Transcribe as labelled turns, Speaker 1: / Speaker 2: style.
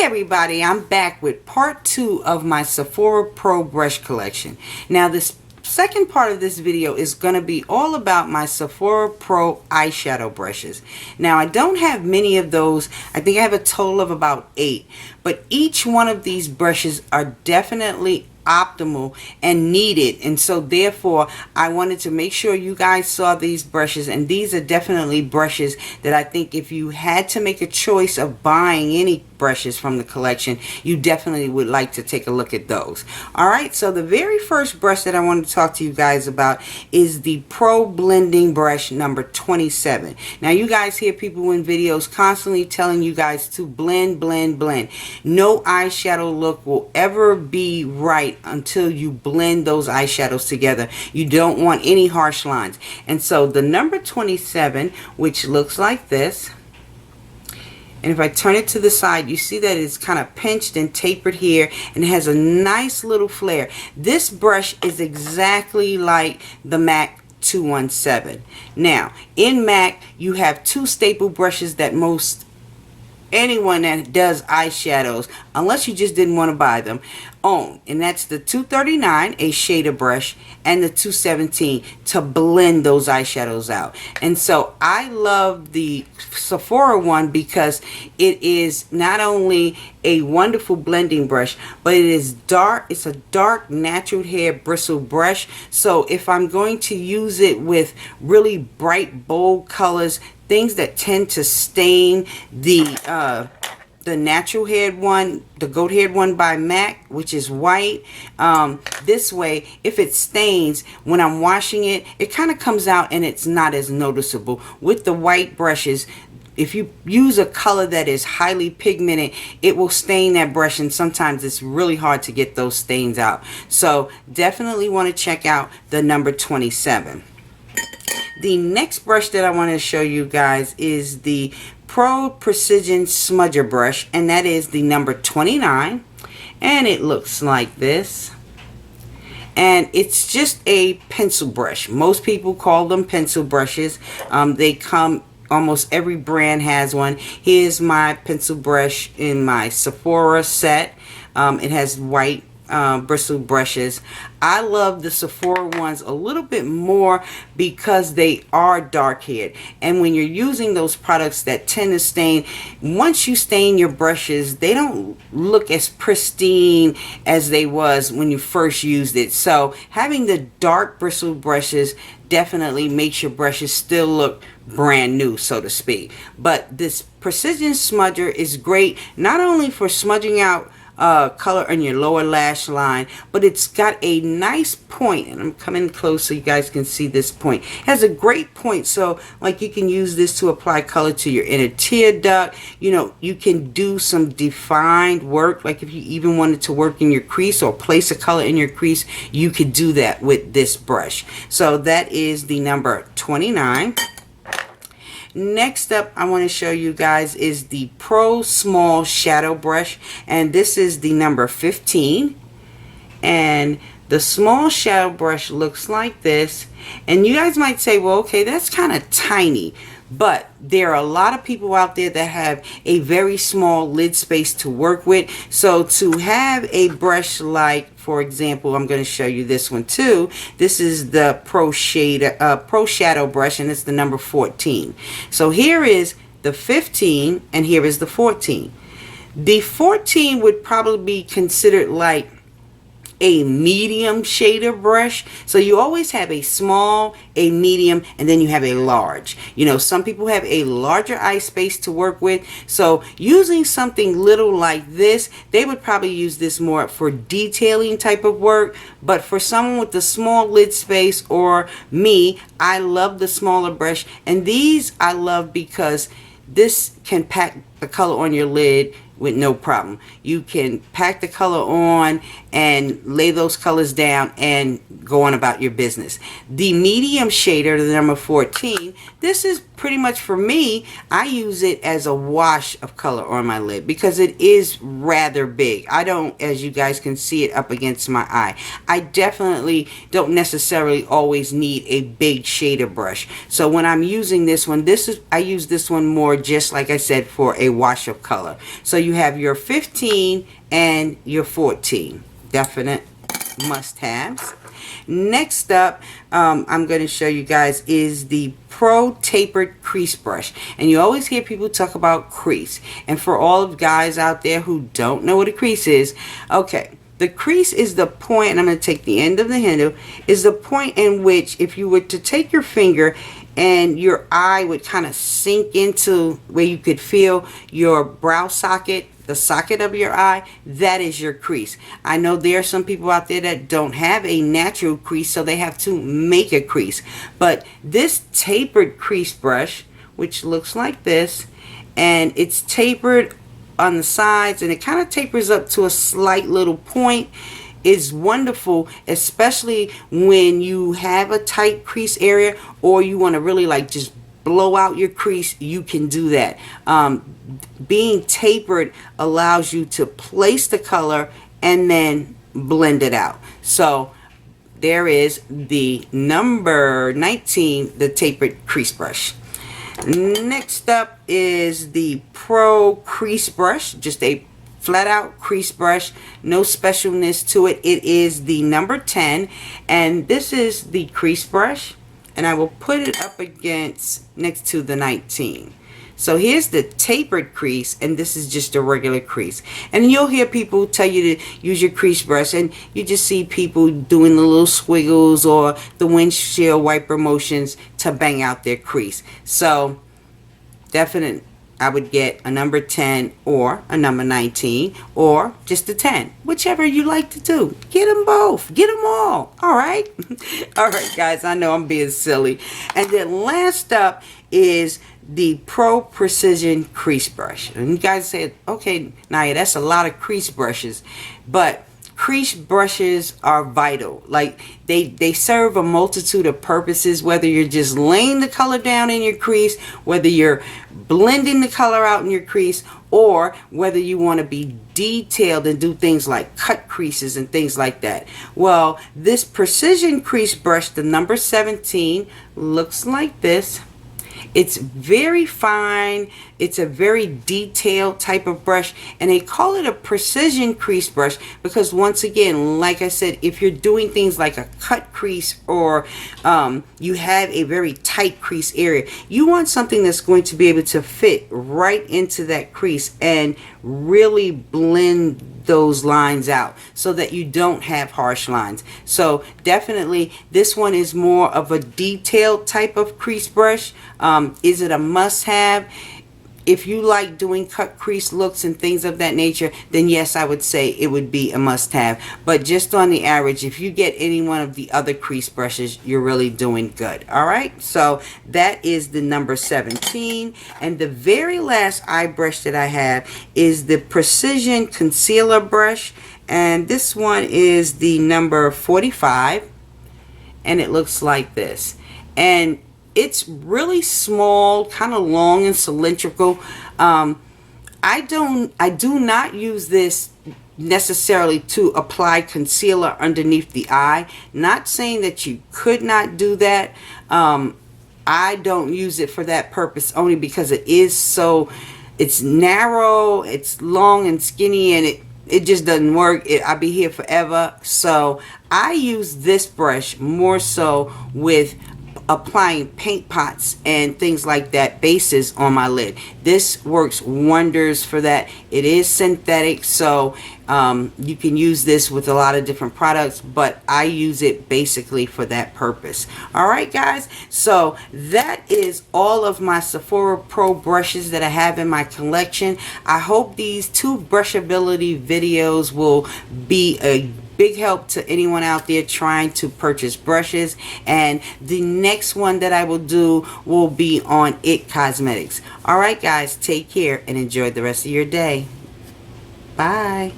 Speaker 1: Hi everybody, I'm back with part 2 of my Sephora Pro brush collection. Now this second part of this video is going to be all about my Sephora Pro eyeshadow brushes. Now I don't have many of those. I think I have a total of about 8, but each one of these brushes are definitely optimal and needed, and so therefore I wanted to make sure you guys saw these brushes, and these are definitely brushes that I think if you had to make a choice of buying any brushes from the collection, you definitely would like to take a look at those. Alright, so the very first brush that I want to talk to you guys about is the Pro Blending Brush number 27. Now you guys hear people in videos constantly telling you guys to blend, blend, blend. No eyeshadow look will ever be right until you blend those eyeshadows together. You don't want any harsh lines. And so the number 27, which looks like this, and if I turn it to the side, you see that it's kind of pinched and tapered here, and it has a nice little flare. This brush is exactly like the MAC 217. Now in MAC you have two staple brushes that most anyone that does eyeshadows, unless you just didn't want to buy them, own, and that's the 239, a shader brush, and the 217 to blend those eyeshadows out. And so I love the Sephora one because it is not only a wonderful blending brush, but it is dark. It's a dark natural hair bristle brush, so if I'm going to use it with really bright bold colors, things that tend to stain the natural haired one, the goat haired one by MAC, which is white, this way if it stains when I'm washing it, it kind of comes out and it's not as noticeable. With the white brushes, if you use a color that is highly pigmented, it will stain that brush, and sometimes it's really hard to get those stains out. So definitely want to check out the number 27. The next brush that I want to show you guys is the Pro Precision Smudger brush, and that is the number 29, and it looks like this. And it's just a pencil brush. Most people call them pencil brushes. They come, almost every brand has one. Here's my pencil brush in my Sephora set. It has white bristle brushes. I love the Sephora ones a little bit more because they are dark haired, and when you're using those products that tend to stain, once you stain your brushes, they don't look as pristine as they was when you first used it. So having the dark bristle brushes definitely makes your brushes still look brand new, so to speak. But this Precision Smudger is great not only for smudging out color on your lower lash line, but it's got a nice point, and I'm coming close so you guys can see this point. It has a great point, so like you can use this to apply color to your inner tear duct. You know, you can do some defined work, like if you even wanted to work in your crease or place a color in your crease, you could do that with this brush. So that is the number 29. Next up, I want to show you guys is the Pro Small Shadow Brush, and this is the number 15. And the small shadow brush looks like this, and you guys might say, well, okay, that's kind of tiny. But there are a lot of people out there that have a very small lid space to work with. So to have a brush like, for example, I'm going to show you this one too. This is the Pro Shadow brush, and it's the number 14. So here is the 15, and here is the 14. The 14 would probably be considered like a medium shader brush. So you always have a small, a medium, and then you have a large. You know, some people have a larger eye space to work with, so using something little like this, they would probably use this more for detailing type of work. But for someone with the small lid space, or me, I love the smaller brush, and these I love because this can pack the color on your lid with no problem. You can pack the color on and lay those colors down and go on about your business. The medium shader, the number 14, this is pretty much for me. I use it as a wash of color on my lid because it is rather big. I don't, as you guys can see it up against my eye, I definitely don't necessarily always need a big shader brush. So when I'm using this one, I use this one more just like I said for a wash of color. So you have your 15 and your 14. Definite must-haves. Next up, I'm going to show you guys is the Pro Tapered Crease Brush. And you always hear people talk about crease. And for all of guys out there who don't know what a crease is, okay, the crease is the point, and I'm going to take the end of the handle, is the point in which if you were to take your finger and your eye would kind of sink into where you could feel your brow socket, the socket of your eye, that is your crease. I know there are some people out there that don't have a natural crease, so they have to make a crease. But this tapered crease brush, which looks like this, and it's tapered on the sides, and it kind of tapers up to a slight little point, is wonderful, especially when you have a tight crease area or you want to really like just blow out your crease. You can do that. Being tapered allows you to place the color and then blend it out. So there is the number 19, the tapered crease brush. Next up is the Pro Crease Brush, just a flat out crease brush, no specialness to it. It is the number 10, and this is the crease brush, and I will put it up against next to the 19. So here's the tapered crease, and this is just a regular crease. And you'll hear people tell you to use your crease brush, and you just see people doing the little squiggles or the windshield wiper motions to bang out their crease. So definitely I would get a number 10 or a number 19 or just a 10, whichever you like to do. Get them both, get them all. All right. All right, guys, I know I'm being silly. And then last up is the Pro Precision Crease Brush. And you guys said, okay, Naya, that's a lot of crease brushes, but crease brushes are vital. Like they serve a multitude of purposes, whether you're just laying the color down in your crease, whether you're blending the color out in your crease, or whether you want to be detailed and do things like cut creases and things like that. Well, this Precision Crease Brush, the number 17, looks like this. It's very fine. It's a very detailed type of brush, and they call it a precision crease brush because, once again, like I said, if you're doing things like a cut crease or you have a very tight crease area, you want something that's going to be able to fit right into that crease and really blend those lines out so that you don't have harsh lines. So definitely this one is more of a detailed type of crease brush. Is it a must-have? If you like doing cut crease looks and things of that nature, then yes, I would say it would be a must-have. But just on the average, if you get any one of the other crease brushes, you're really doing good. All right, so that is the number 17. And the very last eye brush that I have is the Precision Concealer Brush. And this one is the number 45. And it looks like this. And it's really small, kind of long and cylindrical. I do not use this necessarily to apply concealer underneath the eye. Not saying that you could not do that. I don't use it for that purpose only because it is so, it's narrow, it's long and skinny, and it just doesn't work. I'll be here forever. So I use this brush more so with applying paint pots and things like that, bases on my lid. This works wonders for that. It is synthetic, so you can use this with a lot of different products, but I use it basically for that purpose. All right, guys, so that is all of my Sephora Pro brushes that I have in my collection. I hope these 2 brushability videos will be a big help to anyone out there trying to purchase brushes, and the next one that I will do will be on IT Cosmetics. All right, guys, take care and enjoy the rest of your day. Bye.